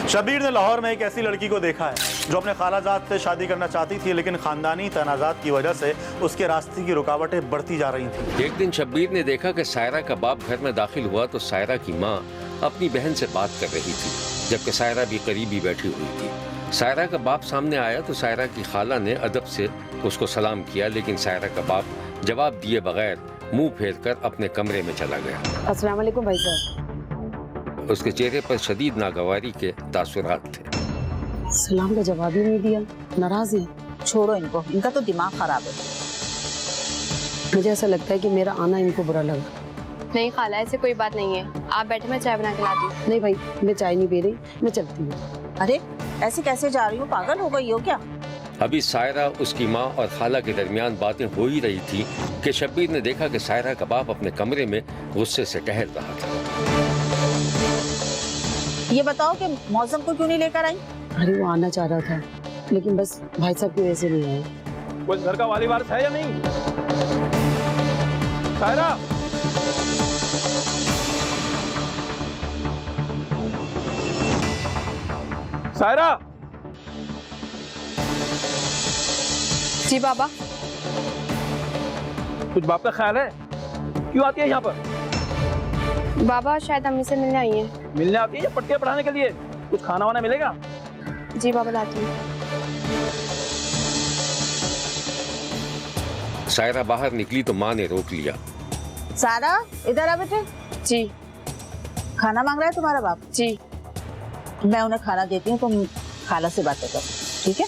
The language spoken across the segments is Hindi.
शबीर ने लाहौर में एक ऐसी लड़की को देखा है जो अपने खालाजाद से शादी करना चाहती थी, लेकिन खानदानी तनाज़ात की वजह से उसके रास्ते की रुकावटें बढ़ती जा रही थी। एक दिन शब्बीर ने देखा कि सायरा का बाप घर में दाखिल हुआ तो सायरा की माँ अपनी बहन से बात कर रही थी, जबकि सायरा भी करीब ही बैठी हुई थी। सायरा का बाप सामने आया तो सायरा की खाला ने अदब से उसको सलाम किया, लेकिन सायरा का बाप जवाब दिए बगैर मुंह फेर कर अपने कमरे में चला गया। अस्सलाम वालेकुम भाई साहब। उसके चेहरे पर शदीद नागवारी के तासुरात थे। सलाम का जवाब ही नहीं दिया, नाराज है। छोड़ो इनको, इनका तो दिमाग खराब है। मुझे ऐसा लगता है कि मेरा आना इनको बुरा लगा। नहीं खाला, ऐसे कोई बात नहीं है। आप बैठे, मैं चाय बना के लाती हूँ। नहीं भाई, मैं चाय नहीं पी रही, मैं चलती हूँ। अरे ऐसे कैसे जा रही हो, पागल हो गई हो क्या? अभी सायरा, उसकी माँ और खाला के दरमियान बातें हो ही रही थी कि शब्बीर ने देखा कि सायरा का बाप अपने कमरे में गुस्से से टहल रहा था। ये बताओ कि मौसम को क्यों नहीं लेकर आई? अरे वो आना चाह रहा था, लेकिन बस भाई साहब की वजह से नहीं आया। कोई घर का वाली वारिस है या नहीं? सायरा, सायरा। जी बाबा। कुछ बाप का ख्याल है? क्यों आती है यहाँ पर? बाबा शायद अम्मी से मिलने आई हैं। मिलने आती है या पट्टियाँ पढ़ाने के लिए? कुछ खाना वाना मिलेगा? जी बाबा, लाती हूँ। सायरा बाहर निकली तो माँ ने रोक लिया। सारा इधर आ बेटे। जी। खाना मांग रहा है तुम्हारा बाप? जी। मैं उन्हें खाना देती हूँ, तुम खाला से बातें करो, ठीक है?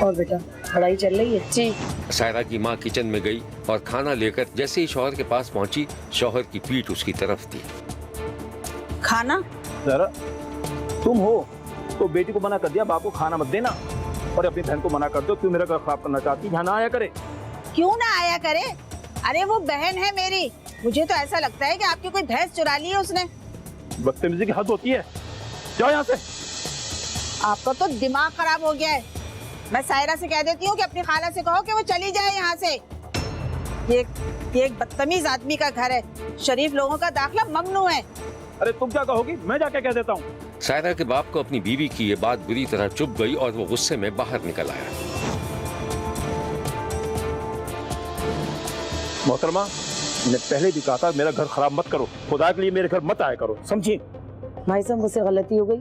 और बेटा पढ़ाई चल रही है? जी। सायरा की माँ किचन में गई और खाना लेकर जैसे ही शौहर के पास पहुंची, शौहर की पीठ उसकी तरफ थी। खाना? जरा तुम हो तो बेटी को मना कर दिया, बाप को खाना मत देना, और अपनी बहन को मना कर दो, क्यों मेरा घर खराब करना चाहती, यहाँ ना आया करे। क्यों ना आया करे? अरे वो बहन है मेरी, मुझे तो ऐसा लगता है कि आपकी कोई भैंस चुरा ली है उसने। बदतमीजी की हद होती है, जाओ यहाँ से। आपका तो दिमाग खराब हो गया है। मैं सायरा से कह देती हूँ कि अपनी खाला से कहो कि वो चली जाए यहाँ से। ये एक बदतमीज आदमी का घर है, शरीफ लोगों का दाखिला ममनू है। अरे तुम क्या कहोगी, मैं जाके कह देता हूँ। सायरा के बाप को अपनी बीवी की ये बात बुरी तरह चुभ गई और वो गुस्से में बाहर निकल आया। मोहतरमा, मैंने पहले भी कहा था मेरा घर खराब मत करो, खुदा के लिए मेरे घर मत आया करो, समझी? भाई साहब मुझसे गलती हो गई,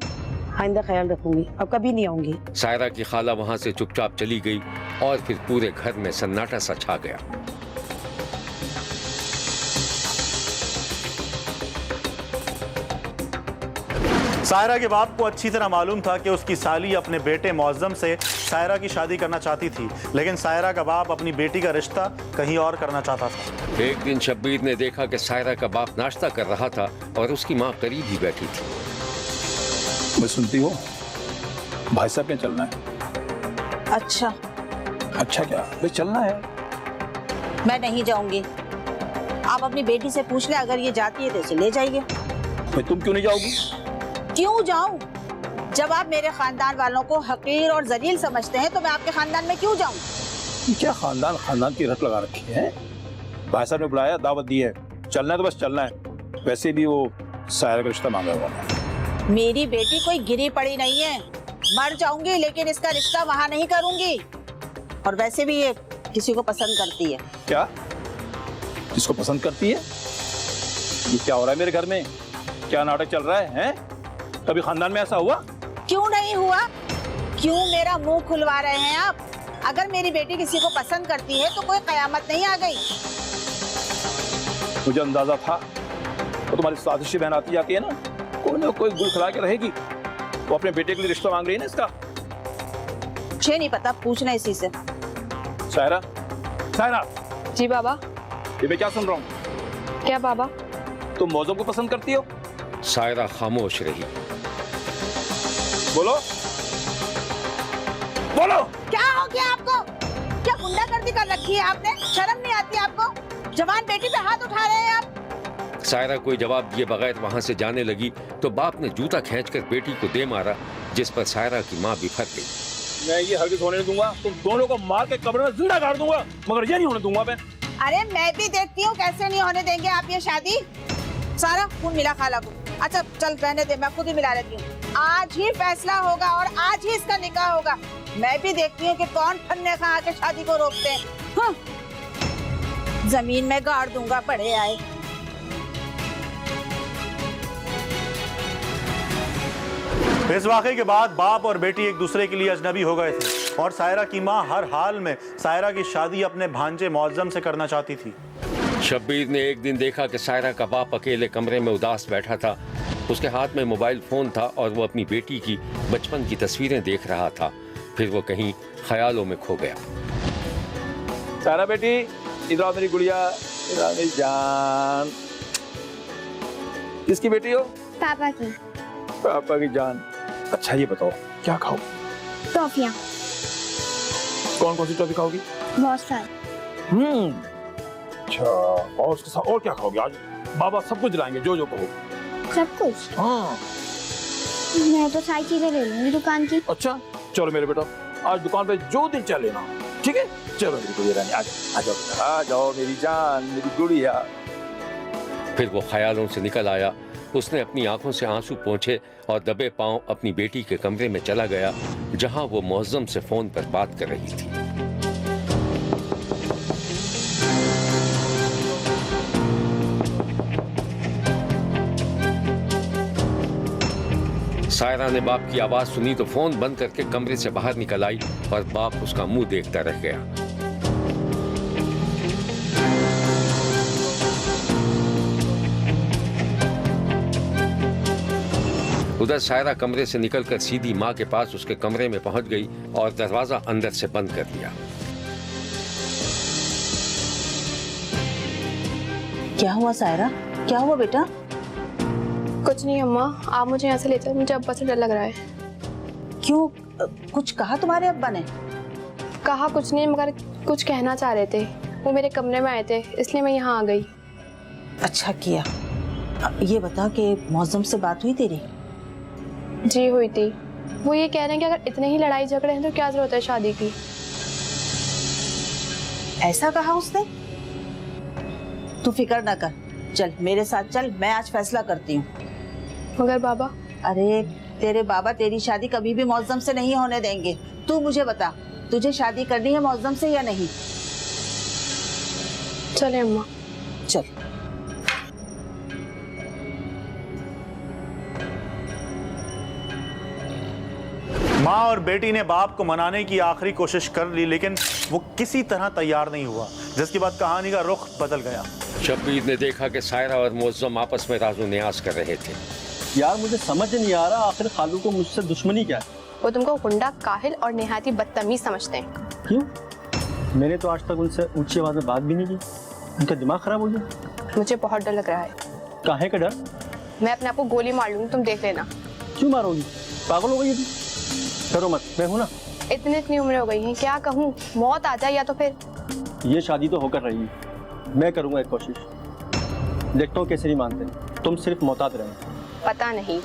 आइंदा ख्याल रखूंगी, अब कभी नहीं आऊंगी। सायरा की खाला वहां से चुपचाप चली गई और फिर पूरे घर में सन्नाटा सा छा गया। सायरा के बाप को अच्छी तरह मालूम था कि उसकी साली अपने बेटे मौज़म से सायरा की शादी करना चाहती थी, लेकिन सायरा का बाप अपनी बेटी का रिश्ता कहीं और करना चाहता था। एक दिन शब्बीर ने देखा कि सायरा का बाप नाश्ता कर रहा था और उसकी माँ करीब ही बैठी थी। मैं सुनती हूँ भाई साहब क्या चलना है? अच्छा। अच्छा क्या? भाई चलना है। मैं नहीं जाऊंगी, आप अपनी बेटी से पूछ ले, अगर ये जाती है तो इसे ले जाइए। भाई तुम क्यों नहीं जाओगी? क्यों जाऊं? जब आप मेरे खानदान वालों को हकीर और जलील समझते हैं तो मैं आपके खानदान में क्यों जाऊं? क्या खानदान खानदान की रट लगा रखी है? भाई साहब ने बुलाया, दावत दी है, चलना है तो बस चलना है। वैसे भी वो सायरा का रिश्ता मांगा हुआ है। मेरी बेटी कोई गिरी पड़ी नहीं है, मर जाऊंगी लेकिन इसका रिश्ता वहां नहीं करूंगी। और वैसे भी ये किसी को पसंद करती है। क्या? किसको पसंद करती है? ये क्या हो रहा है मेरे घर में? क्या नाटक चल रहा है? कभी खानदान में ऐसा हुआ? क्यों नहीं हुआ? क्यों मेरा मुंह खुलवा रहे हैं आप? अगर मेरी बेटी किसी को पसंद करती है तो कोई कयामत नहीं आ गई। मुझे अंदाजा था वो तुम्हारी साजिशी बहन आती जाती है ना, कोई ना कोई गुल खिला के रहेगी। वो अपने बेटे के लिए रिश्ता मांग रही है ना इसका। मुझे नहीं पता, पूछना इसी से। सायरा, सायरा। जी बाबा। ये मैं क्या सुन रहा हूँ? क्या बाबा? तुम मौजूद को पसंद करती हो? सायरा खामोश रही। बोलो, बोलो। क्या हो गया आपको? क्या गुंडागर्दी कर रखी है आपने? शर्म नहीं आती आपको? जवान बेटी पे हाथ उठा रहे हैं आप। सायरा कोई जवाब दिए बगैर वहां से जाने लगी तो बाप ने जूता खींचकर बेटी को दे मारा, जिस पर सायरा की माँ बिफर गई। मैं ये हरगिज़ होने नहीं दूंगा, तुम दोनों को मार के कब्र में जिंदा गाड़ दूंगा, मगर ये नहीं होने दूंगा मैं। अरे मैं भी देखती हूँ कैसे नहीं होने देंगे आप ये शादी। सारा खून मिला खाला को। अच्छा चल रहने दे, मैं खुद ही मिला लेती हूँ। आज ही फैसला होगा और आज ही इसका निकाह होगा। मैं भी देखती हूँ कि कौन फन्ने खा के शादी को रोकते हैं। हाँ। जमीन में गाड़ दूंगा पड़े आए। इस वाकये के बाद बाप और बेटी एक दूसरे के लिए अजनबी हो गए थे और सायरा की मां हर हाल में सायरा की शादी अपने भांजे मौज़म से करना चाहती थी। शब्बीर ने एक दिन देखा कि सायरा का बाप अकेले कमरे में उदास बैठा था। उसके हाथ में मोबाइल फोन था और वो अपनी बेटी की बचपन की तस्वीरें देख रहा था। फिर वो कहीं ख्यालों में खो गया। सायरा बेटी, इधर आओ मेरी गुड़िया, इधर आओ मेरी जान। किसकी बेटी हो? पापा की। पापा की जान। अच्छा ये बताओ क्या खाओ? टॉफियाँ। कौन कौन सी टॉफी खाओगी? बहुत सारी। अच्छा, और उसके साथ और क्या खाओगे? आज बाबा सब कुछ दिलाएंगे, जो जो कहो। सब कुछ? हाँ। मैं तो सारी चीजें ले लूंगी दुकान की। अच्छा चलो मेरे बेटा, आज दुकान पे जो दिन चल लेना, ठीक है? चलो मेरी गुड़िया रानी, आ जाओ मेरी जान, मेरी गुड़िया। फिर वो ख्यालों से निकल आया। उसने अपनी आंखों से आंसू पोंछे और दबे पांव अपनी बेटी के कमरे में चला गया, जहां वो मौज़म से फोन पर बात कर रही थी। सायरा ने बाप की आवाज सुनी तो फोन बंद करके कमरे से बाहर निकल आई और बाप उसका मुंह देखता रह गया। उधर सायरा कमरे से निकलकर सीधी माँ के पास उसके कमरे में पहुंच गई और दरवाजा अंदर से बंद कर दिया। क्या हुआ सायरा? क्या हुआ बेटा? कुछ नहीं अम्मा, आप मुझे यहाँ से ले चलो, मुझे अब्बा से डर लग रहा है। क्यों, कुछ कहा तुम्हारे अब्बा ने? कहा कुछ नहीं, मगर कुछ कहना चाह रहे थे। वो मेरे कमरे में आए थे, इसलिए मैं यहाँ आ गई। अच्छा किया। ये बता कि मौज़म से बात हुई तेरी? जी हुई थी। वो ये कह रहे हैं कि अगर इतने ही लड़ाई झगड़े हैं तो क्या जरूरत है शादी की। ऐसा कहा उसने? तू फिक्र ना कर, चल मेरे साथ चल, मैं आज फैसला करती हूँ। मगर बाबा? अरे तेरे बाबा तेरी शादी कभी भी मौज़म से नहीं होने देंगे। तू मुझे बता, तुझे शादी करनी है मौज़म से या नहीं? चले अम्मा। चल। माँ और बेटी ने बाप को मनाने की आखिरी कोशिश कर ली, लेकिन वो किसी तरह तैयार नहीं हुआ, जिसके बाद कहानी का रुख बदल गया। शब्बीर ने देखा कि सायरा और मौज़म आपस में राज़ो न्याज़ कर रहे थे। यार मुझे समझ नहीं आ रहा, आखिर खालू को मुझसे दुश्मनी क्या है? वो तुमको गुंडा, काहिल और निहायत ही बदतमीज समझते हैं। क्यों? मैंने तो आज तक उनसे ऊंची आवाज में बात भी नहीं की। उनका दिमाग खराब हो गया? मुझे बहुत डर लग रहा है। काहे का डर? मैं अपने आप को गोली मार लूंगी, तुम देख लेना। क्यों मारोगी? पागल हो गई है तुम? करो मत, मैं हूं ना। इतनी उम्र हो गई है, क्या कहूँ, मौत आ जाए या तो फिर। ये शादी तो होकर रही है, मैं करूंगा एक कोशिश, देखता हूँ कैसे नहीं मानते। तुम सिर्फ मोहतात रहना। पता नहीं।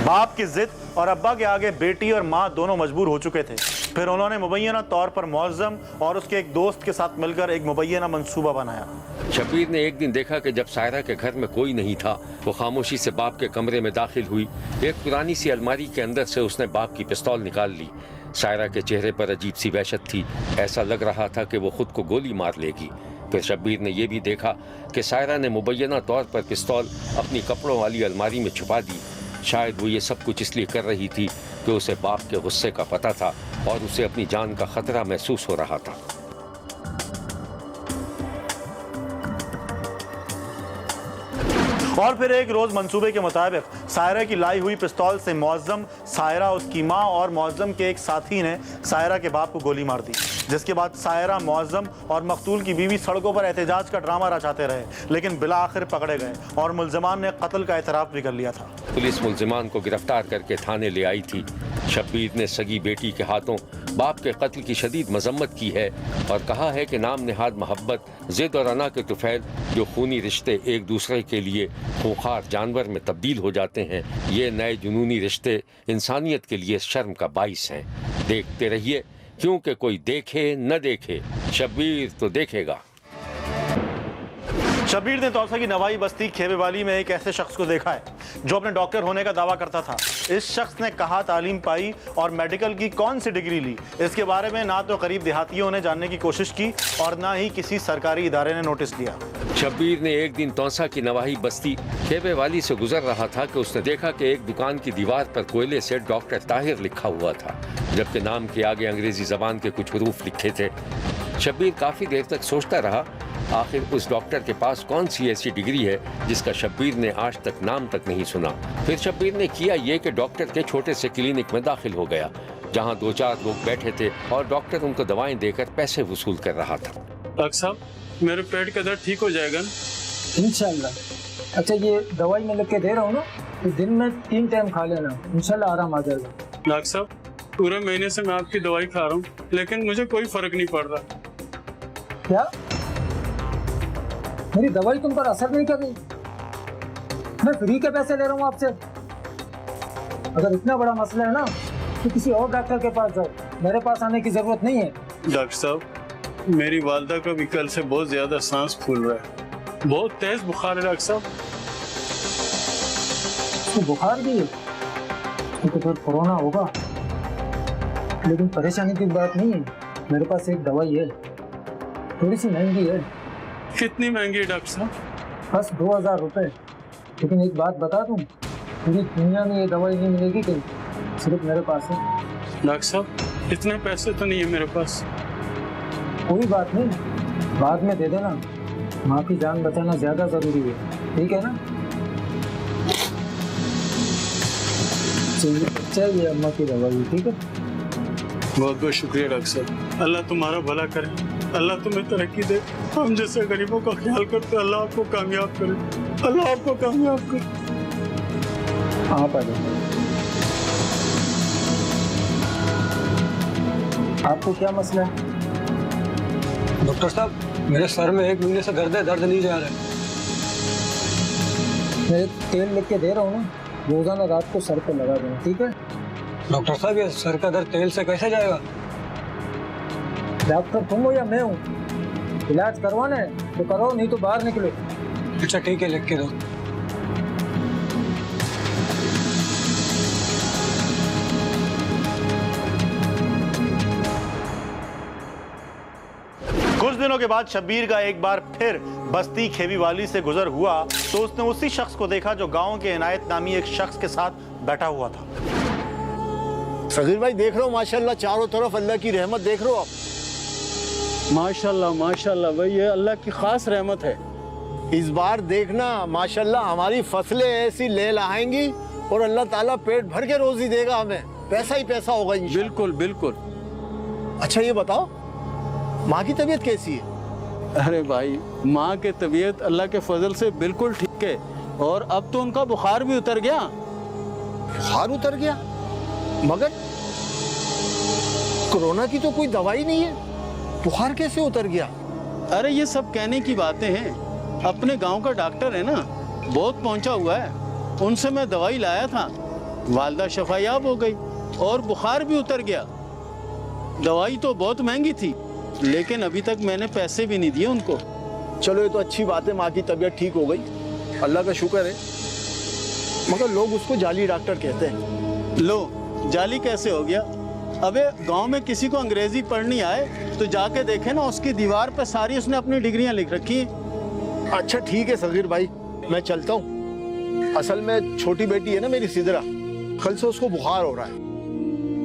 बाप की जिद और अब्बा के आगे बेटी और माँ दोनों मजबूर हो चुके थे। फिर उन्होंने मुबैना तौर पर मौज़म और उसके एक दोस्त के साथ मिलकर एक मुबैना मंसूबा बनाया। शब्बीर ने एक दिन देखा कि जब सायरा के घर में कोई नहीं था, वो खामोशी से बाप के कमरे में दाखिल हुई। एक पुरानी सी अलमारी के अंदर से उसने बाप की पिस्तौल निकाल ली। सायरा के चेहरे पर अजीब सी वहशत थी, ऐसा लग रहा था कि वो खुद को गोली मार लेगी। फिर शब्बीर ने यह भी देखा कि सायरा ने मुबैना तौर पर पिस्तौल अपनी कपड़ों वाली अलमारी में छुपा दी। शायद वो ये सब कुछ इसलिए कर रही थी कि उसे बाप के गुस्से का पता था और उसे अपनी जान का खतरा महसूस हो रहा था। और फिर एक रोज मंसूबे के मुताबिक सायरा की लाई हुई पिस्तौल से मौज़म, सायरा, उसकी माँ और मौज़म के एक साथी ने सायरा के बाप को गोली मार दी, जिसके बाद सायरा, मौज़म और मकतूल की बीवी सड़कों पर एहतजाज का ड्रामा रचाते रहे, लेकिन बिला आखिर पकड़े गए और मुल्जिमान ने कत्ल का एतराफ़ भी कर लिया था। पुलिस मुल्जिमान को गिरफ्तार करके थाने ले आई थी। शब्बीर ने सगी बेटी के हाथों बाप के कत्ल की शदीद मजम्मत की है और कहा है कि नाम नेहाद मोहब्बत, जिद और अना के तुफैल, जो खूनी रिश्ते एक दूसरे के लिए खूंखार जानवर में तब्दील हो जाते हैं, ये नए जुनूनी रिश्ते इंसानियत के लिए शर्म का बाइस हैं। देखते रहिए क्योंकि कोई देखे न देखे, शब्बीर तो देखेगा। शब्बीर ने तौसा की नवाई बस्ती खेबेवाली में एक ऐसे शख्स को देखा है जो अपने डॉक्टर होने का दावा करता था। इस शख्स ने कहाँ तालीम पाई और मेडिकल की कौन सी डिग्री ली, इसके बारे में ना तो करीब देहातियों ने जानने की कोशिश की और ना ही किसी सरकारी इदारे ने नोटिस लिया। शब्बीर ने एक दिन तौसा की नवाही बस्ती खेबेवाली से गुजर रहा था कि उसने देखा कि एक दुकान की दीवार पर कोयले से डॉक्टर ताहिर लिखा हुआ था, जबकि नाम के आगे अंग्रेजी जबान के कुछ हरूफ लिखे थे। शब्बीर काफी देर तक सोचता रहा, आखिर उस डॉक्टर के पास कौन सी ऐसी डिग्री है जिसका शब्बीर ने आज तक नाम तक नहीं सुना। फिर शब्बीर ने किया ये कि डॉक्टर के छोटे से क्लिनिक में दाखिल हो गया, जहां 2-4 लोग बैठे थे और डॉक्टर उनको दवाएं देकर पैसे वसूल कर रहा था। डॉक्टर साहब, मेरे पेट का दर्द ठीक हो जाएगा ना? इंशाल्लाह। अच्छा, ये दवाई मैं लिख के दे रहा हूँ ना, तो दिन में 3 टाइम खा लेना, इंशाल्लाह आराम आ जाएगा। डॉक्टर साहब, पूरे महीने से मैं आपकी दवाई खा रहा हूँ, लेकिन मुझे कोई फर्क नहीं पड़ रहा। क्या मेरी दवाई तुम पर असर नहीं कर रही? मैं फ्री के पैसे ले रहा हूँ आपसे। अगर इतना बड़ा मसला है ना तो किसी और डॉक्टर के पास जाओ, मेरे पास आने की जरूरत नहीं है। डॉक्टर साहब, मेरी वालदा का भी कल से बहुत ज्यादा सांस फूल रहा है, बहुत तेज बुखार है। डॉक्टर साहब, तो बुखार भी है तो फिर कोरोना होगा, लेकिन परेशानी की बात नहीं है। मेरे पास एक दवाई है, थोड़ी सी महंगी है। कितनी महंगी है डॉक्टर साहब? बस 2000 रुपये। लेकिन एक बात बता दूं, पूरी दुनिया में ये दवाई नहीं मिलेगी कहीं, सिर्फ मेरे पास है। डॉक्टर साहब, इतने पैसे तो नहीं है मेरे पास। कोई बात नहीं, बाद में दे देना। माँ की जान बचाना ज्यादा जरूरी है, ठीक है ना? चाहिए अम्मा की दवाई, ठीक है? बहुत बहुत शुक्रिया डॉक्टर साहब, अल्लाह तुम्हारा भला करे, अल्लाह तुम्हें तरक्की दे। हम जैसे गरीबों का ख्याल करते, अल्लाह आपको कामयाब करे, अल्लाह आपको कामयाब करे। आप आ जाओ। आपको क्या मसला है? डॉक्टर साहब, मेरे सर में 1 महीने से दर्द है, दर्द नहीं जा रहा है। मैं तेल लिख के दे रहा हूँ ना, रोजाना रात को सर पे लगा देना, ठीक है? डॉक्टर साहब, ये सर का दर्द तेल से कैसे जाएगा? डॉक्टर तुम हो या मैं हूँ? इलाज करवाना है तो करो, नहीं तो बाहर निकलो। अच्छा ठीक है, लिख के दो। कुछ दिनों के बाद शब्बीर का एक बार फिर बस्ती खेबीवाली से गुजर हुआ तो उसने उसी शख्स को देखा जो गांव के इनायत नामी एक शख्स के साथ बैठा हुआ था। सगीर भाई, देख रहे हो माशाल्लाह, चारों तरफ अल्लाह की रहमत देख रहे हो आप? माशाल्लाह माशाल्लाह भाई, ये अल्लाह की खास रहमत है। इस बार देखना माशाल्लाह हमारी फसलें ऐसी ले लाएंगी और अल्लाह ताला पेट भर के रोजी देगा हमें, पैसा ही पैसा होगा इंशाल्लाह। बिल्कुल बिल्कुल। अच्छा ये बताओ, माँ की तबीयत कैसी है? अरे भाई, माँ की तबीयत अल्लाह के फजल से बिल्कुल ठीक है, और अब तो उनका बुखार भी उतर गया। बुखार उतर गया? मगर कोरोना की तो कोई दवाई नहीं है, बुखार कैसे उतर गया? अरे ये सब कहने की बातें हैं, अपने गांव का डॉक्टर है ना, बहुत पहुंचा हुआ है, उनसे मैं दवाई लाया था, वालदा शफायाब हो गई और बुखार भी उतर गया। दवाई तो बहुत महंगी थी, लेकिन अभी तक मैंने पैसे भी नहीं दिए उनको। चलो ये तो अच्छी बात है, माँ की तबीयत ठीक हो गई, अल्लाह का शुक्र है। मगर लोग उसको जाली डॉक्टर कहते हैं। लो, जाली कैसे हो गया? अबे गांव में किसी को अंग्रेजी पढ़नी आए तो जाके देखे ना, उसकी दीवार पे सारी उसने अपनी डिग्रियां लिख रखी हैं। अच्छा ठीक है सगीर भाई, मैं चलता हूँ। असल में छोटी बेटी है ना मेरी सिदरा, कल से उसको बुखार हो रहा है,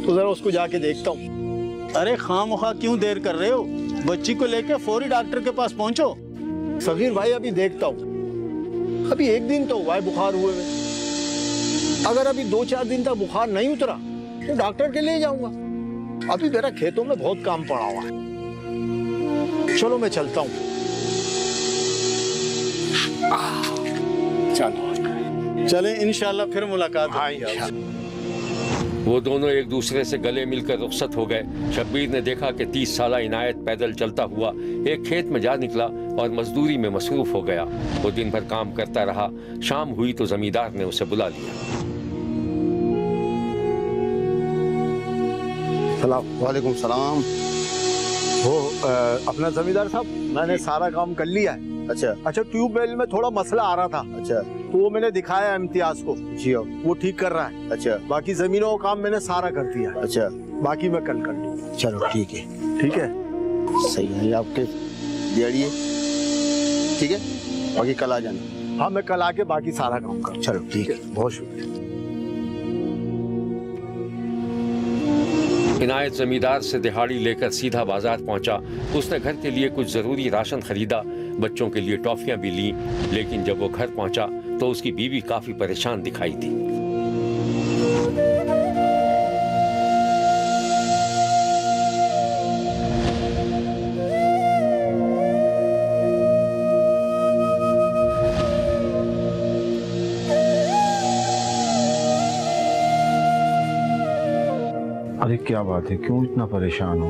तो जरा उसको जाके देखता हूँ। अरे खामखा क्यों देर कर रहे हो? बच्ची को लेके फौरी डॉक्टर के पास पहुंचो। सगीर भाई अभी देखता हूँ, अभी 1 दिन तो हुआ है बुखार हुए में, अगर अभी 2-4 दिन तक बुखार नहीं उतरा तो डॉक्टर के ले जाऊंगा। अभी मेरा खेतों में बहुत काम पड़ा हुआ है। चलो मैं चलता हूँ। चलो चले, इंशाल्लाह फिर मुलाकात होगी। वो दोनों एक दूसरे से गले मिलकर रुखसत हो गए। शब्बीर ने देखा कि 30 साला इनायत पैदल चलता हुआ एक खेत में जा निकला और मजदूरी में मसरूफ हो गया। वो दिन भर काम करता रहा। शाम हुई तो जमींदार ने उसे बुला लिया। सलाम। वालेकुम सलाम। वो अपना जमींदार साहब, मैंने सारा काम कर लिया है। अच्छा, ट्यूबवेल में थोड़ा मसला आ रहा था। अच्छा, तो वो मैंने दिखाया इम्तियाज को। जी, वो ठीक कर रहा है। अच्छा, बाकी जमीनों का काम मैंने सारा कर दिया। अच्छा, बाकी मैं कल कर लूँ। चलो ठीक है। ठीक है, सही है आपके दिहाड़िए। ठीक है, बाकी कल आ जाना। हाँ, मैं कल आके बाकी सारा काम करूँ। चलो ठीक है, बहुत शुक्रिया। इनायत जमींदार से दिहाड़ी लेकर सीधा बाजार पहुंचा। उसने घर के लिए कुछ जरूरी राशन खरीदा, बच्चों के लिए टॉफियां भी ली। लेकिन जब वो घर पहुंचा तो उसकी बीवी काफी परेशान दिखाई दी। अरे क्या बात है, क्यों इतना परेशान हो?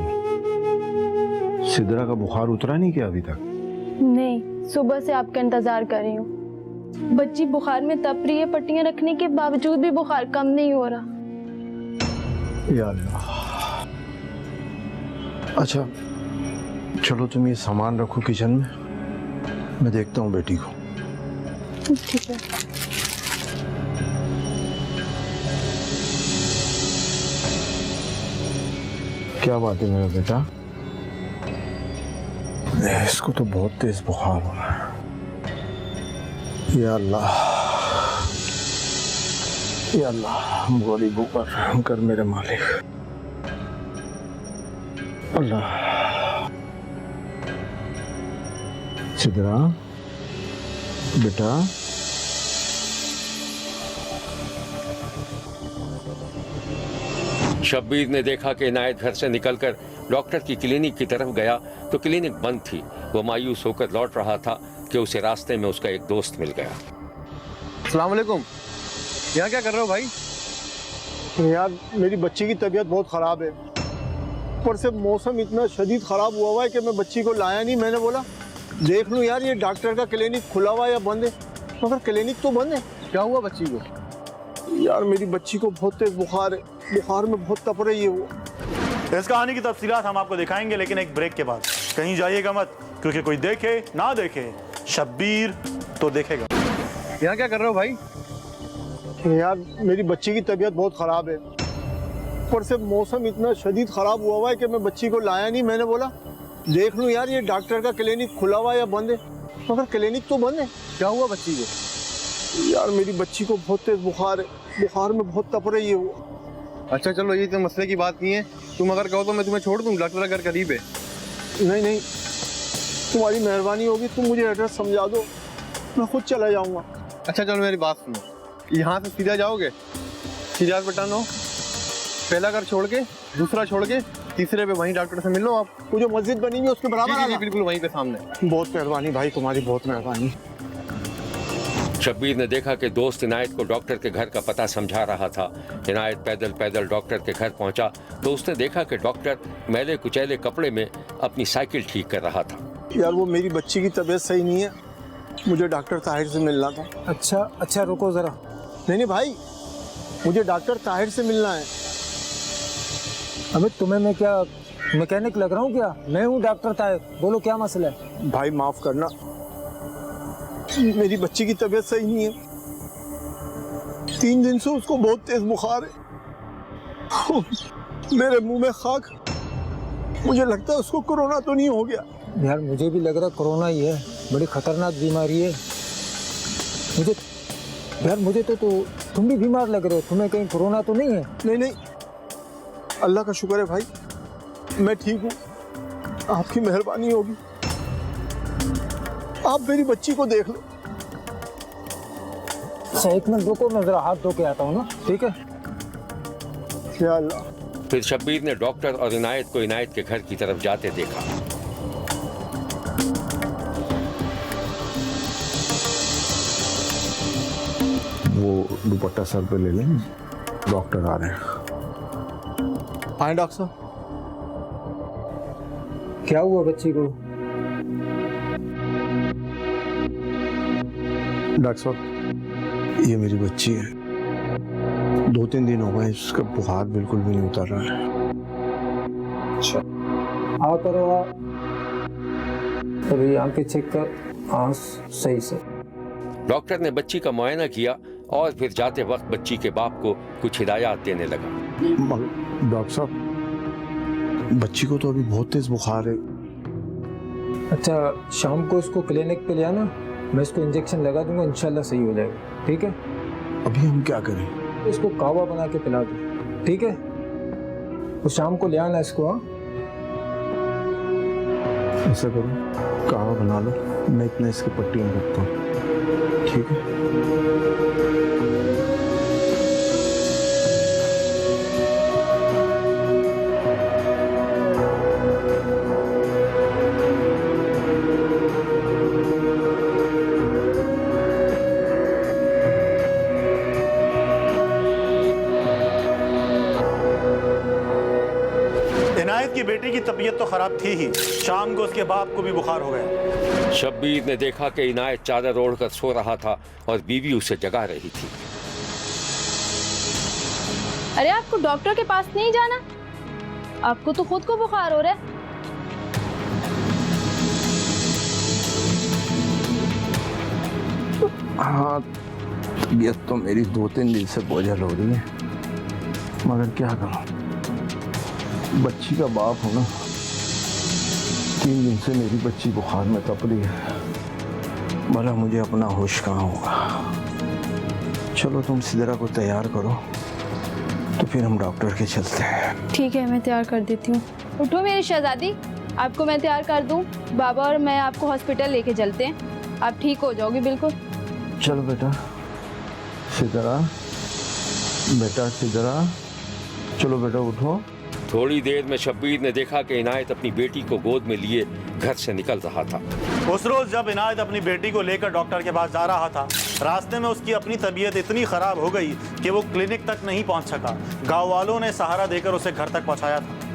सिद्रा का बुखार उतरा नहीं क्या अभी तक? नहीं, सुबह से आपका इंतजार कर रही हूँ। बच्ची बुखार में तप रही है, पट्टियां रखने के बावजूद भी बुखार कम नहीं हो रहा। या अल्लाह। अच्छा चलो, तुम ये सामान रखो किचन में, मैं देखता हूँ बेटी को। ठीक है। क्या बात है मेरा बेटा? इसको तो बहुत तेज बुखार हो रहा है। या अल्लाह, या अल्लाह, गरीबों पर रहम कर मेरे मालिक। अल्लाह। सिद्रा बेटा, शब्बीर ने देखा कि इनायत घर से निकलकर डॉक्टर की क्लिनिक की तरफ गया तो क्लिनिक बंद थी। वो मायूस होकर लौट रहा था कि उसे रास्ते में उसका एक दोस्त मिल गया। अस्सलाम वालेकुम। यहाँ क्या कर रहे हो भाई? यार, मेरी बच्ची की तबीयत बहुत ख़राब है। ऊपर से मौसम इतना शदीद ख़राब हुआ है कि मैं बच्ची को लाया नहीं। मैंने बोला देख लूँ यार, ये डॉक्टर का क्लिनिक खुला हुआ है या बंद है। मगर क्लिनिक तो बंद है। क्या हुआ बच्ची को? यार, मेरी बच्ची को बहुत तेज बुखार है। बुखार में बहुत तप रही है वो। इस कहानी की तफसीलात हम आपको दिखाएंगे, लेकिन एक ब्रेक के बाद। कहीं जाइएगा मत, क्योंकि कोई देखे ना देखे, शब्बीर तो देखेगा। यहाँ क्या कर रहे हो भाई? यार, मेरी बच्ची की तबीयत बहुत ख़राब है। ऊपर से मौसम इतना शदीद ख़राब हुआ है कि मैं बच्ची को लाया नहीं। मैंने बोला देख लूँ यार, ये डॉक्टर का क्लिनिक खुला हुआ है या बंद है। मगर क्लिनिक तो बंद है। क्या हुआ बच्ची को? यार, मेरी बच्ची को बहुत तेज बुखार है। बुखार में बहुत तप रही है वो। अच्छा चलो, ये तो मसले की बात नहीं है। तुम अगर कहो तो मैं तुम्हें छोड़ दूँ, डॉक्टर का घर करीब है। नहीं नहीं, तुम्हारी मेहरबानी होगी, तुम मुझे एड्रेस समझा दो, मैं खुद चला जाऊंगा। अच्छा चलो, मेरी बात सुनो। यहाँ से सीधा जाओगे, सीधा पटान हो, पहला घर छोड़ के, दूसरा छोड़ के, तीसरे पे वहीं डॉक्टर से मिल लो आप। वो जो मस्जिद बनी हुई उसके बराबर। बिल्कुल वहीं पे सामने। बहुत मेहरबानी भाई, तुम्हारी बहुत मेहरबानी। शब्बीर ने देखा कि दोस्त इनायत को डॉक्टर के घर का पता समझा रहा था। इनायत पैदल पैदल डॉक्टर के घर पहुंचा तो उसने देखा कि डॉक्टर मैले कुचैले कपड़े में अपनी साइकिल ठीक कर रहा था। यार, वो मेरी बच्ची की तबीयत सही नहीं है, मुझे डॉक्टर ताहिर से मिलना था। अच्छा रुको जरा। नहीं भाई, मुझे डॉक्टर ताहिर से मिलना है। अबे तुम्हें मैं क्या मैकेनिक लग रहा हूँ क्या? मैं हूँ डॉक्टर ताहिर, बोलो क्या मसला है? भाई माफ करना, मेरी बच्ची की तबीयत सही नहीं है। 3 दिन से उसको बहुत तेज बुखार है। मेरे मुंह में खाक। मुझे लगता है उसको कोरोना तो नहीं हो गया। यार, मुझे भी लग रहा कोरोना ही है, बड़ी खतरनाक बीमारी है। मुझे तो तुम भी बीमार लग रहे हो, तुम्हें कहीं कोरोना तो नहीं है? नहीं, अल्लाह का शुक्र है भाई, मैं ठीक हूँ। आपकी मेहरबानी होगी, आप मेरी बच्ची को देख लो। अच्छा, एक मिनट रुको, मैं जरा हाथ धो के आता हूँ ना, ठीक है? या अल्लाह। फिर शब्बीर ने डॉक्टर और इनायत को इनायत के घर की तरफ जाते देखा। वो दुपट्टा सर पे ले लें, डॉक्टर आ रहे हैं। आए डॉक्टर साहब। क्या हुआ बच्ची को? डॉक्टर साहब, ये मेरी बच्ची है। 2-3 दिन हो गए, इसका बुखार बिल्कुल भी नहीं उतर रहा है। अच्छा आ करो आ अभी आंखें चेक कर आंख सही से। डॉक्टर ने बच्ची का मुआयना किया और फिर जाते वक्त बच्ची के बाप को कुछ हिदायत देने लगा। डॉक्टर साहब बच्ची को तो अभी बहुत तेज बुखार है। अच्छा शाम को उसको क्लिनिक पे ले आना, मैं इसको इंजेक्शन लगा दूंगा, इंशाल्लाह सही हो जाएगा। ठीक है? अभी हम क्या करें? इसको कावा बना के पिला दो। ठीक है? तो शाम को ले आना इसको। हाँ ऐसा करो कावा बना लो, मैं इतना इसकी पट्टी में रखता हूँ। ठीक है? इनायत की बेटी की तबीयत तो खराब थी ही, शाम को उसके बाप को भी बुखार हो गया। शब्बीर ने देखा कि इनायत चादर ओढ़कर सो रहा था और बीवी उसे जगा रही थी। अरे आपको डॉक्टर के पास नहीं जाना? आपको तो खुद को बुखार हो रहा है। हाँ तबीयत तो मेरी 2-3 दिन से बोझल हो रही है, मगर क्या करूं, बच्ची का बाप हूं ना। 3 दिन से मेरी बच्ची बुखार में तप रही है, भला मुझे अपना होश कहाँ होगा। चलो तुम सिदरा को तैयार करो तो फिर हम डॉक्टर के चलते हैं। ठीक है मैं तैयार कर देती हूँ। उठो मेरी शहजादी, आपको मैं तैयार कर दूँ। बाबा और मैं आपको हॉस्पिटल लेके चलते हैं, आप ठीक हो जाओगी बिल्कुल। चलो बेटा सिदरा, बेटा सिदरा, चलो बेटा उठो। थोड़ी देर में शब्बीर ने देखा कि इनायत अपनी बेटी को गोद में लिए घर से निकल रहा था। उस रोज जब इनायत अपनी बेटी को लेकर डॉक्टर के पास जा रहा था, रास्ते में उसकी अपनी तबीयत इतनी खराब हो गई कि वो क्लिनिक तक नहीं पहुंच सका। गांव वालों ने सहारा देकर उसे घर तक पहुंचाया था।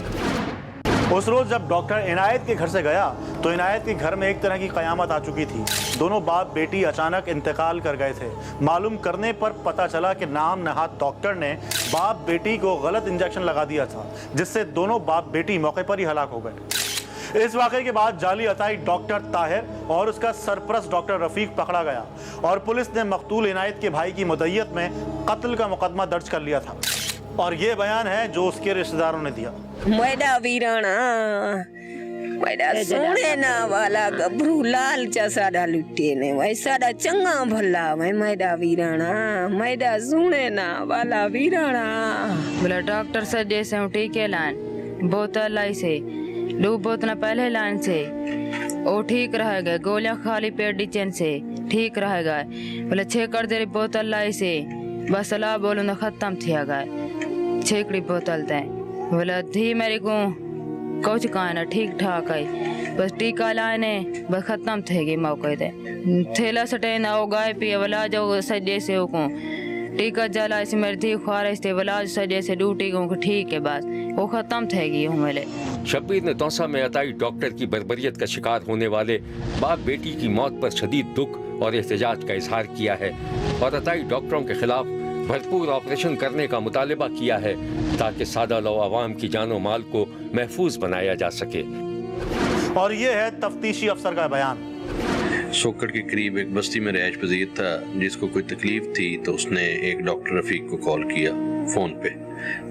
उस रोज जब डॉक्टर इनायत के घर से गया तो इनायत के घर में एक तरह की कयामत आ चुकी थी। दोनों बाप बेटी अचानक इंतकाल कर गए थे। मालूम करने पर पता चला कि नाम नहाद डॉक्टर ने बाप बेटी को गलत इंजेक्शन लगा दिया था, जिससे दोनों बाप बेटी मौके पर ही हलाक हो गए। इस वाकये के बाद जाली अताई डॉक्टर ताहिर और उसका सरपरस्त डॉक्टर रफीक पकड़ा गया और पुलिस ने मकतूल इनायत के भाई की मुद्दत में कत्ल का मुकदमा दर्ज कर लिया था। और ये बयान है जो उसके रिश्तेदारों ने दिया। मैडा वीराणा मैडा सोने ना वाला गभरू लाल चा साडा लुटे ने भाई साडा चंगा भला भाई मैडा वीराणा मैडा सोने ना वाला वीराणा। बोला डॉक्टर से जैसे टीके लाइन बोतल लाई से 2 बोतल पहले लाइन से वो ठीक रहेगा, गोलियां खाली पेट डिचन से ठीक रहेगा। बोले 6 कर दे बोतल लाई से बस अला बोलो ना खत्म थिया गए 6 बोतल दे। बोला थी मेरे को कुछ कहना ठीक ठाक है, बस टीका लाने बस खत्म थे गई मौके दे थैला सटे ना हो गाय पिए बोला जो सजे से को टीका जला इसे मेरी थी ख्वारिश थे बोला सजे से ड्यूटी को ठीक है बस वो खत्म थे गई हूँ मेरे। शब्बीर ने तौसा में अताई डॉक्टर की बर्बरियत का शिकार होने वाले बाप बेटी की मौत पर शदीद दुख और एहतजाज का इजहार किया है और अताई डॉक्टरों के खिलाफ भरपूर ऑपरेशन करने का मुतालिबा किया है ताकि सादा लो आवाम की जानो माल को महफूज बनाया जा सके। और ये है तफ्तीशी अफसर का बयान। सोकड़ के करीब एक बस्ती में रिहायश पजीर था जिसको कोई तकलीफ थी तो उसने एक डॉक्टर रफीक को कॉल किया फोन पे।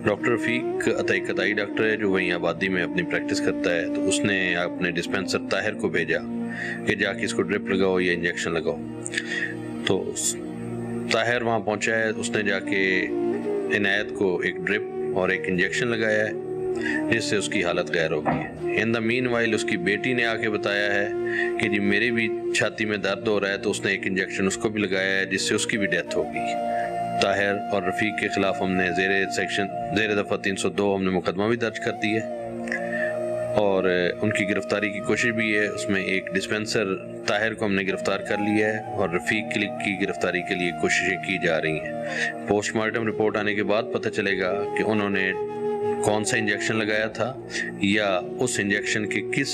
डॉक्टर रफीक अताई डॉक्टर है जो वहीं आबादी में अपनी प्रैक्टिस करता है, तो उसने अपने डिस्पेंसर ताहिर को भेजा कि जाके इसको ड्रिप लगाओ या इंजेक्शन लगाओ। तो ताहिर वहाँ पहुंचा है, उसने जाके इनायत को एक ड्रिप और एक इंजेक्शन लगाया है जिससे उसकी हालत गैर हो गई है। इन द मीनवाइल उसकी बेटी ने आके बताया है कि जी मेरे भी छाती में दर्द हो रहा है, तो उसने एक इंजेक्शन उसको भी लगाया है जिससे उसकी भी डेथ हो गई। ताहिर और रफीक के खिलाफ हमने ज़ेर दफ़ा 302 हमने मुकदमा भी दर्ज कर दिया है और उनकी गिरफ्तारी की कोशिश भी है। उसमें एक डिस्पेंसर ताहिर को हमने गिरफ्तार कर लिया है और रफीक की गिरफ्तारी के लिए कोशिशें की जा रही हैं। पोस्टमार्टम रिपोर्ट आने के बाद पता चलेगा कि उन्होंने कौन सा इंजेक्शन लगाया था या उस इंजेक्शन के किस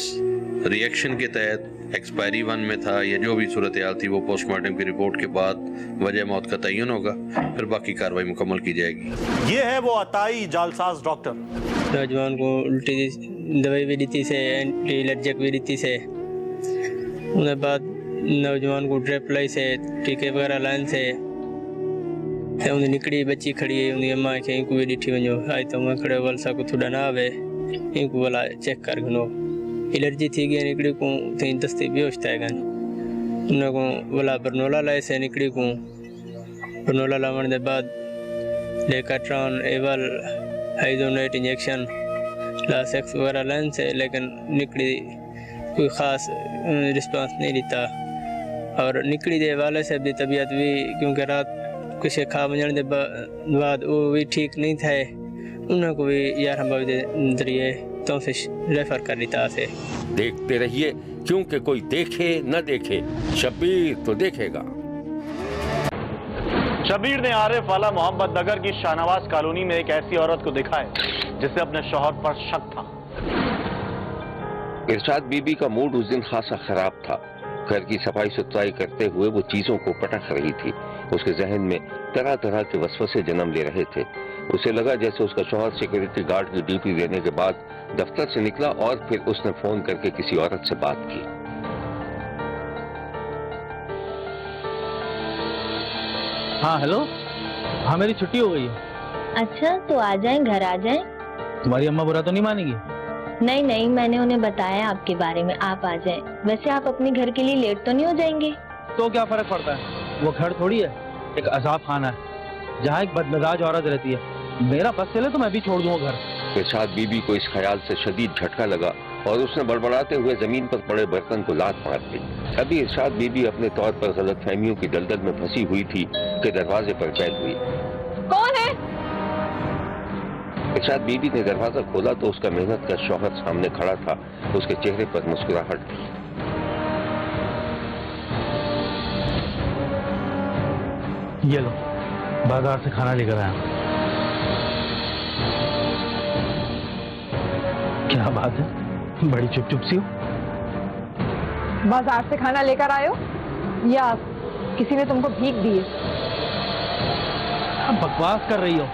रिएक्शन के तहत एक्सपायरी 1 में था या जो भी सूरत हाल थी वो पोस्टमार्टम की रिपोर्ट के बाद वजह मौत का तयन होगा, फिर बाकी कार्रवाई मुकम्मल की जाएगी। ये है वो अताई जालसाज डॉक्टर नौजवान को उल्टी दवाई भी दी थी से, एंटी एलर्जिक भी दी थी से। उसके बाद नौजवान को ड्रिप लाई से, टीके वगैरह लाइन से उन्हें निकड़ी बच्ची खड़ी है। उन्हें अम्मा के इनको भी डिठी वञो आज तो मैं खड़े वल सा को थोड़ा ना आवे इनको वाला चेक कर गनो एलर्जी थी गई निकड़ी को थे दस्ते बेहोश था गन उन्हें को वाला बरनोला लाए से निकड़ी को बरनोला लावन के बाद लेकाट्रॉन एवल हाइड्रोनेट इंजेक्शन लास्ट एक्स वगैरह लाइन से, लेकिन निकड़ी कोई ख़ास रिस्पांस नहीं देता। और निकड़ी दे वाले से भी तबीयत भी क्योंकि रात कुछ खा वजन के बाद वो भी ठीक नहीं थे, उनको भी 11 बजे जरिए तो से रेफर कर देता से। देखते रहिए क्योंकि कोई देखे न देखे शब्बीर तो देखेगा। शब्बीर ने आरिफ वाला मोहम्मद नगर की शाहनवाज कॉलोनी में एक ऐसी औरत को देखा है जिसे अपने शौहर पर शक था। इरशाद बीबी का मूड उस दिन खासा खराब था। घर की सफाई सुथराई करते हुए वो चीजों को पटक रही थी। उसके जहन में तरह तरह के वसवसे जन्म ले रहे थे। उसे लगा जैसे उसका शौहर सिक्योरिटी गार्ड की ड्यूटी देने के बाद दफ्तर से निकला और फिर उसने फोन करके किसी औरत से बात की। हाँ हेलो, हाँ मेरी छुट्टी हो गई है। अच्छा तो आ जाएं, घर आ जाएं। तुम्हारी अम्मा बुरा तो नहीं मानेगी? नहीं नहीं, मैंने उन्हें बताया आपके बारे में, आप आ जाएं। वैसे आप अपने घर के लिए लेट तो नहीं हो जाएंगे? तो क्या फर्क पड़ता है, वो घर थोड़ी है, एक अजाब खाना है जहाँ एक बदमिजाज औरत रहती है। मेरा बस चले तो मैं भी छोड़ दूंगा घर। इरशाद बीबी को इस ख्याल से शदीद झटका लगा और उसने बड़बड़ाते हुए जमीन पर पड़े बर्तन को लात मार दी। अभी इरशाद बीबी अपने तौर पर गलतफहमियों की दलदल में फंसी हुई थी कि दरवाजे पर पैल हुई। कौन है? इरशाद बीबी ने दरवाजा खोला तो उसका मेहनत का शौहर सामने खड़ा था। उसके चेहरे पर मुस्कुराहट थी। ये लो, बाजार से खाना लेकर आया। क्या बात है, बड़ी चुप चुप सी हो। बाजार से खाना लेकर आयो या किसी ने तुमको भीख दी है? अब बकवास कर रही हो,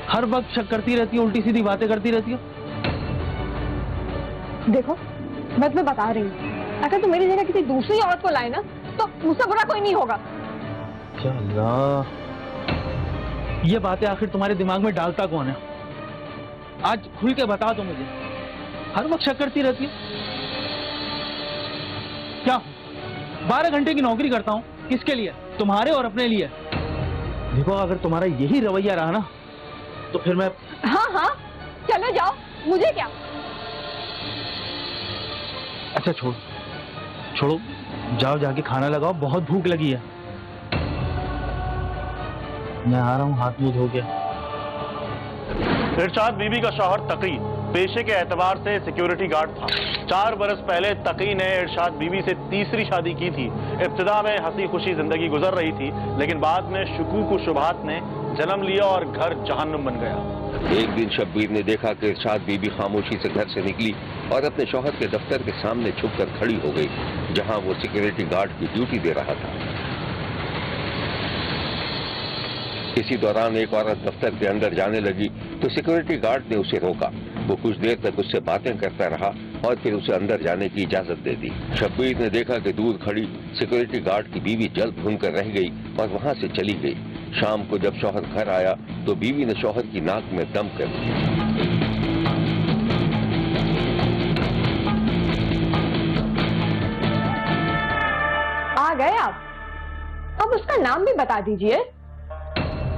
हर वक्त शक करती रहती हो, उल्टी सीधी बातें करती रहती हो। देखो मैं तुम्हें बता रही हूँ, अगर तुम मेरी जगह किसी दूसरी औरत को लाए ना तो मुझसे बुरा कोई नहीं होगा। क्या अल्लाह, ये बातें आखिर तुम्हारे दिमाग में डालता कौन है? आज खुल के बता दो मुझे, हर वक्त शक करती रहती हो। क्या 12 घंटे की नौकरी करता हूँ, किसके लिए? तुम्हारे और अपने लिए। देखो अगर तुम्हारा यही रवैया रहा ना तो फिर मैं। हाँ हाँ चलो जाओ, मुझे क्या। अच्छा छोड़ो, जाओ जाके खाना लगाओ, बहुत भूख लगी है। मैं आ रहा हूँ हाथ मुंह धो के। इरशाद बीबी का शौहर तकी पेशे के एतबार से सिक्योरिटी गार्ड था। 4 बरस पहले तकी ने इरशाद बीबी से तीसरी शादी की थी। इब्तिदा में हंसी खुशी जिंदगी गुजर रही थी, लेकिन बाद में शुकूक व शुबहात ने जन्म लिया और घर जहन्नुम बन गया। एक दिन शब्बीर ने देखा कि इरशाद बीबी खामोशी से घर से निकली और अपने शौहर के दफ्तर के सामने छुपकर खड़ी हो गई, जहां वो सिक्योरिटी गार्ड की ड्यूटी दे रहा था। इसी दौरान एक औरत दफ्तर के अंदर जाने लगी तो सिक्योरिटी गार्ड ने उसे रोका। वो कुछ देर तक उससे बातें करता रहा और फिर उसे अंदर जाने की इजाजत दे दी। शब्बीर ने देखा कि दूर खड़ी सिक्योरिटी गार्ड की बीवी जल भून कर रह गई और वहां से चली गई। शाम को जब शौहर घर आया तो बीवी ने शौहर की नाक में दम कर दिया। आ गए आप? अब उसका नाम भी बता दीजिए।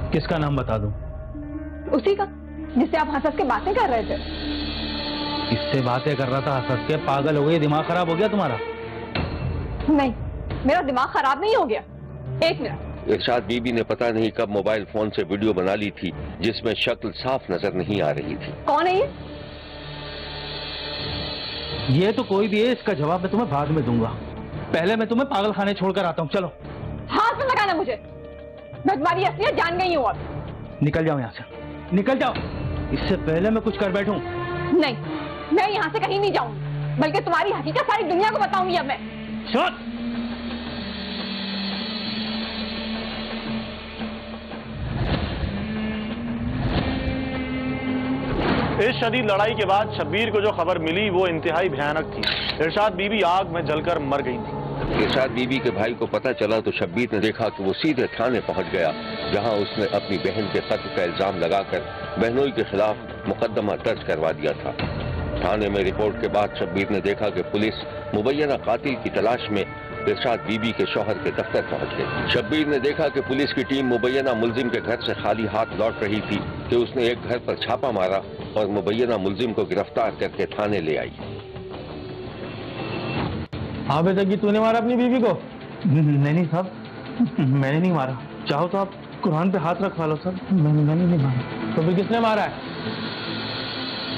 किसका नाम बता दूं? उसी का जिससे आप हंस के बातें कर रहे थे। इससे बातें कर रहा था हंस के? पागल हो गई, दिमाग खराब हो गया तुम्हारा? नहीं, मेरा दिमाग खराब नहीं हो गया। एक मिनट। इरशाद बीबी ने पता नहीं कब मोबाइल फोन से वीडियो बना ली थी जिसमें शक्ल साफ नजर नहीं आ रही थी। कौन है ये? ये तो कोई भी है, इसका जवाब मैं तुम्हें बाद में दूंगा। पहले मैं तुम्हें पागल खाने छोड़कर आता हूँ। चलो। हाथ में लगाना मुझे, मैं तुम्हारी असलियत जान गई हूँ। अब निकल जाओ यहाँ से, निकल जाओ, इससे पहले मैं कुछ कर बैठूं। नहीं, मैं यहाँ से कहीं नहीं जाऊंगी, बल्कि तुम्हारी हकीकत सारी दुनिया को बताऊंगी अब मैं। चुप। इस शदीद लड़ाई के बाद शब्बीर को जो खबर मिली वो इंतहाई भयानक थी। इरशाद बीबी आग में जलकर मर गई थी। इरशाद बीबी के भाई को पता चला तो शब्बीर ने देखा कि वो सीधे थाने पहुंच गया, जहां उसने अपनी बहन के कत्ल का इल्जाम लगाकर बहनोई के खिलाफ मुकदमा दर्ज करवा दिया था। थाने में रिपोर्ट के बाद शब्बीर ने देखा कि पुलिस मुबैना कातिल की तलाश में इरशाद बीबी के शौहर के दफ्तर पहुंच गई। शब्बीर ने देखा कि पुलिस की टीम मुबैना मुलजिम के घर से खाली हाथ लौट रही थी कि उसने एक घर पर छापा मारा और मुबैना मुलजिम को गिरफ्तार करके थाने ले आई। हाँ बेटा कि तूने मारा अपनी बीवी को? नहीं साहब, मैंने नहीं मारा। चाहो तो आप कुरान पे हाथ रखवा लो सर, मैंने नहीं मारा। तो फिर किसने मारा है?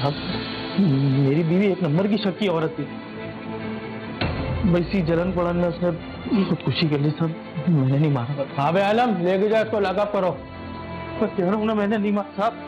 अब मेरी बीवी एक नंबर की शक्की औरत थी, वैसी जलन पड़न में उसने खुदकुशी कर ली सर, मैंने नहीं मारा। हाँ भाई आलम, लेके जाओ इसको, लॉकअप करो। मैं कह रहा हूँ ना, मैंने नहीं मारा साहब।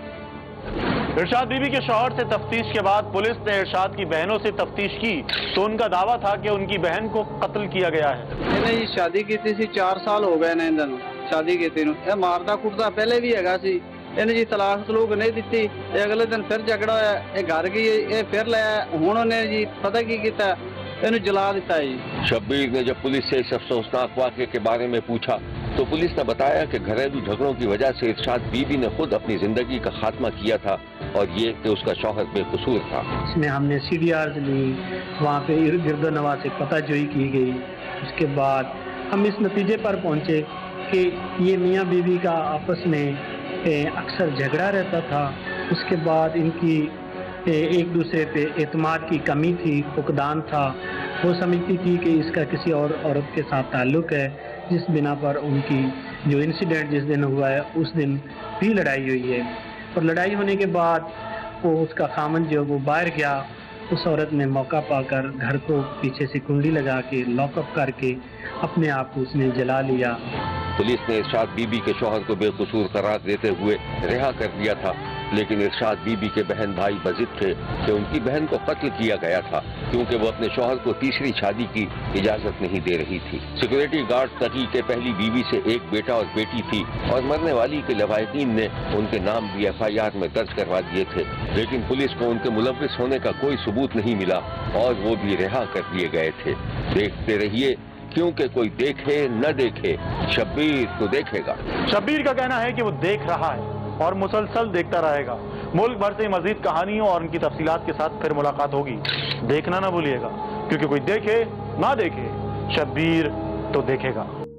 इरशाद बीबी के शौहर से तफ्तीश के बाद पुलिस ने इरशाद की बहनों से तफ्तीश की तो उनका दावा था कि उनकी बहन को कत्ल किया गया है। ਇਹਨੇ ਜੀ शादी की थी 4 साल हो गए ने ਇਹਨਾਂ ਨੂੰ शादी ਕੀਤੀ ਨੂੰ। ਇਹ ਮਾਰਦਾ ਕੁੱਟਦਾ ਪਹਿਲੇ ਵੀ ਹੈਗਾ ਸੀ। ਇਹਨੇ ਜੀ ਤਲਾਕ ਤਲੂਕ ਨਹੀਂ ਦਿੱਤੀ ਤੇ ਅਗਲੇ ਦਿਨ ਫਿਰ ਝਗੜਾ ਹੋਇਆ, ਇਹ ਘਰ ਗਈ, ਇਹ ਫਿਰ ਲਿਆ। ਹੁਣ ਉਹਨੇ ਜੀ पता की ਕੀਤਾ, ਇਹਨੂੰ जला ਦਿੱਤਾ है जी। शब्बीर ने जब पुलिस से इस अफसोसनाक वाक़े के बारे में पूछा तो पुलिस ने बताया कि घरेलू झगड़ों की वजह से इरशाद बीबी ने खुद अपनी जिंदगी का खात्मा किया था और ये कि उसका शौहर बेकसूर था। इसमें हमने CDRs ली, वहाँ पे गिरदोनवा से पताजोई की गई। उसके बाद हम इस नतीजे पर पहुँचे कि ये मियाँ बीवी का आपस में अक्सर झगड़ा रहता था। उसके बाद इनकी एक दूसरे पे एतमाद की कमी थी, फुकदान था। वो समझती थी कि इसका किसी और औरत के साथ ताल्लुक़ है, जिस बिना पर उनकी जो इंसिडेंट जिस दिन हुआ है उस दिन भी लड़ाई हुई है। और लड़ाई होने के बाद वो उसका खामन जो वो बाहर गया, उस औरत ने मौका पाकर घर को पीछे से कुंडी लगा के लॉकअप करके अपने आप को उसने जला लिया। पुलिस ने इरशाद बीबी के शौहर को बेकसूर करार देते हुए रिहा कर दिया था, लेकिन इरशाद बीबी के बहन भाई बजिद थे कि उनकी बहन को कत्ल किया गया था क्योंकि वो अपने शौहर को तीसरी शादी की इजाजत नहीं दे रही थी। सिक्योरिटी गार्ड तकी के पहली बीवी से एक बेटा और बेटी थी और मरने वाली के लवाहिकीन ने उनके नाम भी FIR में दर्ज करवा दिए थे, लेकिन पुलिस को उनके मुलव्विस होने का कोई सबूत नहीं मिला और वो भी रिहा कर दिए गए थे। देखते रहिए, क्योंकि कोई देखे न देखे शब्बीर को देखेगा। शब्बीर का कहना है कि वो देख रहा है और मुसलसल देखता रहेगा। मुल्क भर से मजीद कहानियों और उनकी तफसीलात के साथ फिर मुलाकात होगी। देखना ना भूलिएगा, क्योंकि कोई देखे ना देखे शब्बीर तो देखेगा।